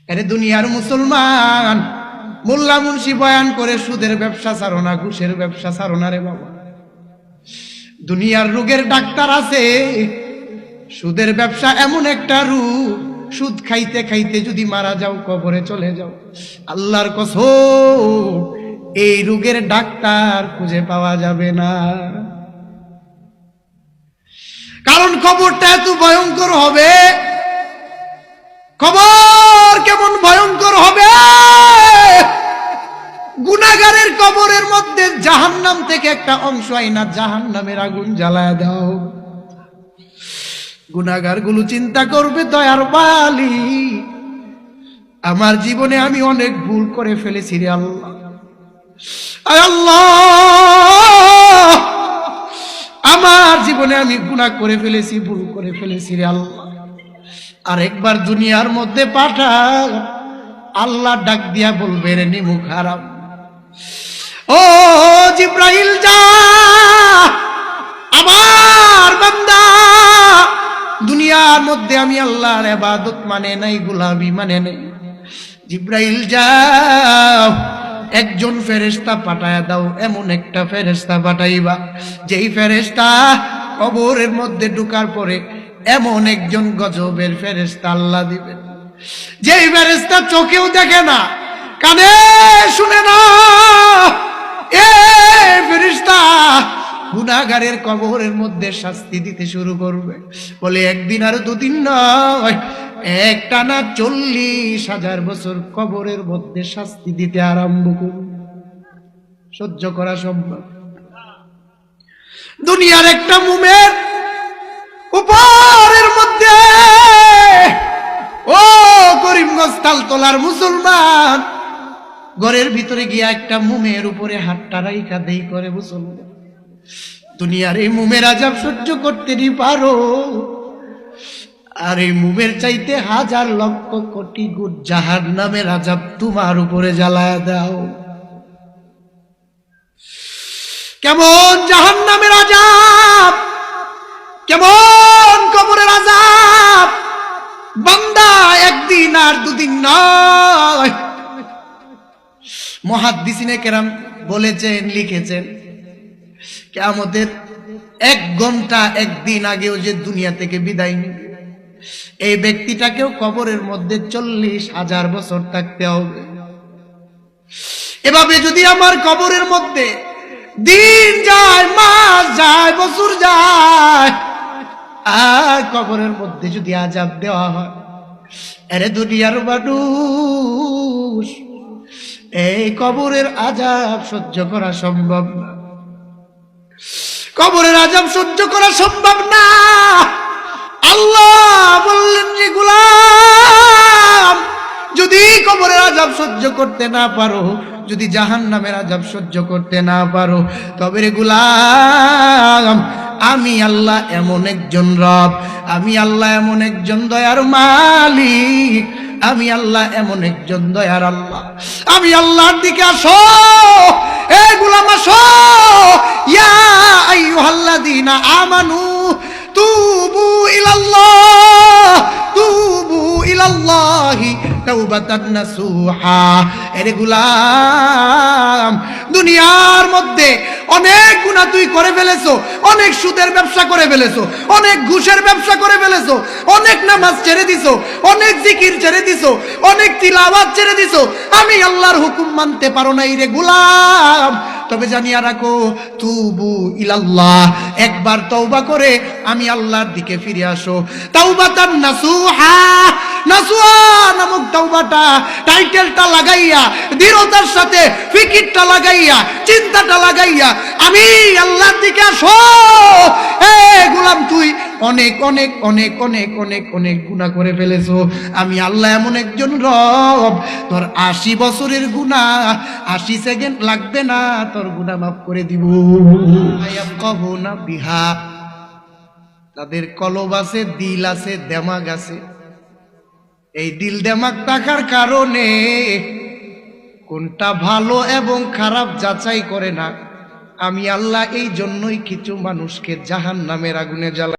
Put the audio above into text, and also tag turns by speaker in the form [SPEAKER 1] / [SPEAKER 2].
[SPEAKER 1] আরে দুনিয়ার মুসলমান, মোল্লা মুন্সি বয়ান করে সুদের ব্যবসা ছাড়ো না, ঘুষের ব্যবসা ছাড়ো না রে বাবা। দুনিয়ার রোগের ডাক্তার আছে, সুদের ব্যবসা এমন একটা রোগ, সুদ খাইতে খাইতে যদি মারা যাও, কবরে চলে যাও, আল্লাহর কসম এই রোগের ডাক্তার খুঁজে পাওয়া যাবে না। কারণ কবরটা এত ভয়ঙ্কর হবে। কবর কেমন ভয়ঙ্কর হবে! গুনাহগারের কবরের মধ্যে জাহান্নাম থেকে একটা অংশ আইনা জাহান্নামের আগুন জ্বালায় দাও। গুনাহগার গুলো চিন্তা করবে, দয়ার মালি আমার জীবনে আমি অনেক ভুল করে ফেলেছি রে আল্লাহ। আয় আল্লাহ, আমার জীবনে আমি গুনাহ করে ফেলেছি, ভুল করে ফেলেছি রে আল্লাহ, আরেকবার দুনিয়ার মধ্যে পাঠা। আল্লাহ ডাক দিয়া বলবে, রে নিমুখ হারাম, ও জিব্রাইল যা, আমার বান্দা দুনিয়ার মধ্যে আমি আল্লাহর ইবাদত মানে নাই, গোলামি মানে নাই। জিব্রাইল যাও, একজন ফেরেশতা পাঠায়া দাও, এমন একটা ফেরেশতা পাঠাইবা যেই ফেরেশতা কবরের মধ্যে ঢোকার পরে এমন একজন গজবের ফেরেশতা আল্লাহ দিবেন, যেই ফেরেশতা চোখেও দেখে না, কানে শুনে না। এ ফেরেশতা গুনাহগারের কবরের মধ্যে শাস্তি দিতে শুরু করবে। বলে একদিন আর দুদিন নয়, একটানা 40,000 বছর কবরের মধ্যে শাস্তি দিতে আরম্ভ করবে। সহ্য করা সম্ভব? দুনিয়ার একটা মুমের উপরের মধ্যে, ও করিমগঞ্জ তালতলার মুসলমান, ঘরের ভিতরে গিয়া একটা মুমের উপরে হাতটা রাইখা দেই করে মুসলমান, দুনিয়ার এই মুমের আযাব সহ্য করতে নি পারো, আর এই মুমের চাইতে 1000 লক্ষ কোটি গুণ জাহান্নামের আযাব তোমার উপরে জ্বালায়া দাও। কেমন জাহান্নামের আযাব, কেমন কবরের আযাব! বান্দা একদিন আর দুদিন নয়। মুহাদ্দিসিনে কেরাম বলেছেন, লিখেছেন, কিয়ামতের 1 ঘন্টা 1 দিন আগেও যে দুনিয়া থেকে বিদায় নেবে, এই ব্যক্তিটাকেও কবরের মধ্যে 40,000 বছর থাকতে হবে। এভাবে যদি আমার কবরের মধ্যে দিন যায়, মাস যায়, বছর যায়, আর কবরের মধ্যে যদি আযাব দেওয়া হয়, আরে দুনিয়ার মানুষ এই কবরের আযাব সহ্য করা সম্ভব না। কবরের আযাব সহ্য করা সম্ভব না। আল্লাহ বললেন যে গোলাম, যদি কবরের আযাব সহ্য করতে না পারো, যদি জাহান্নামের আযাব সহ্য করতে না পারো, তবে রে গোলাম আমি আল্লাহ এমন একজন রব, আমি আল্লাহ এমন একজন দয়ার মালিক, আমি আল্লাহ এমন একজন দয়ার আল্লাহ, আমি আল্লাহর দিকে আসো। এ গোলাম আসো, ইয়া আইয়ুহাল্লাযীনা আমানু তুবু ইলাল্লাহ, তুবু ইলাল্লাহি তাওবাতান নাসুহা। এরে গোলাম, দুনিয়ার মধ্যে অনেক গুনাহ তুই করে ফেলেছো, অনেক সুদের ব্যবসা করে ফেলেছো, অনেক ঘুষের ব্যবসা করে ফেলেছো, অনেক নামাজ ছেড়ে দিছো, অনেক জিকির ছেড়ে দিছো, অনেক তিলাওয়াত ছেড়ে দিছো, আমি আল্লাহর হুকুম মানতে পারো নাই রে গোলাম। তবে জানিয়া রাখো, তুবু ইলাল্লাহ, একবার তওবা করে আমি আল্লাহর দিকে ফিরে আসো। তাওবাতান নাসুহা, নাসুহা নামক তওবাটা টাইটেলটা লাগাইয়া, দৃঢ়তার সাথে ফিকিরটা লাগাইয়া, চিন্তাটা লাগাইয়া আমি আল্লাহর দিকে আসো। এ গোলাম, তুই অনেক অনেক অনেক অনেক অনেক অনেক গুনাহ করে ফেলেছো, আমি আল্লাহ এমন একজন রব, তোর 80 বছরের গুনাহ 80 সেকেন্ড লাগবে না, তোর গুনাহ মাফ করে দিব। ইয়াফকাহুনা বিহা, তাদের কলব আছে, দিল আছে, দেমাগ আছে। এই দিল দেমাগ থাকার কারণে কোনটা ভালো এবং খারাপ যাচাই করে না। আমি আল্লাহ এই জন্যই কিছু মানুষকে জাহান্নামের আগুনে জ্বালাই।